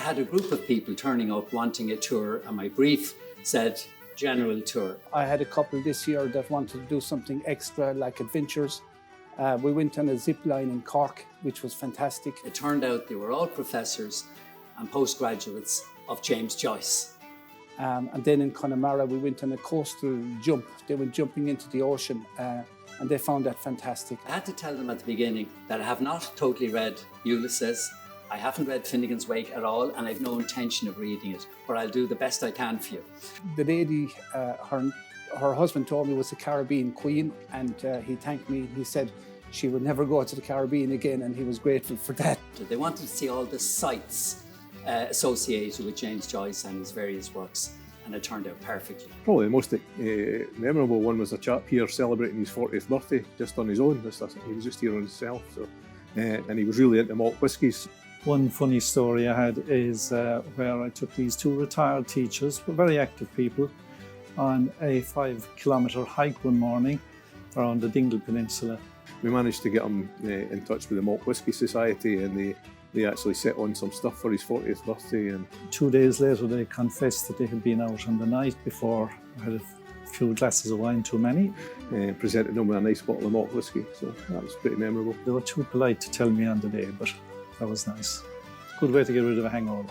had a group of people turning up wanting a tour, and my brief said general tour. I had a couple this year that wanted to do something extra, like adventures. We went on a zip line in Cork, which was fantastic. It turned out they were all professors and postgraduates of James Joyce. And then in Connemara, we went on a coastal jump. They went jumping into the ocean, and they found that fantastic. I had to tell them at the beginning that I have not totally read Ulysses. I haven't read Finnegan's Wake at all, and I've no intention of reading it, but I'll do the best I can for you. The lady, her husband told me was the Caribbean Queen, and he thanked me. He said she would never go to the Caribbean again, and he was grateful for that. They wanted to see all the sites associated with James Joyce and his various works, and it turned out perfectly. Probably the most memorable one was a chap here celebrating his 40th birthday just on his own. He was just here on himself, so, and he was really into malt whiskies. One funny story I had is where I took these two retired teachers, very active people, on a 5-kilometre hike one morning around the Dingle Peninsula. We managed to get him in touch with the Malt Whisky Society, and they actually set on some stuff for his 40th birthday. And 2 days later they confessed that they had been out on the night before, had a few glasses of wine too many. Presented them with a nice bottle of malt whisky, so that was pretty memorable. They were too polite to tell me on the day, but that was nice. Good way to get rid of a hangover.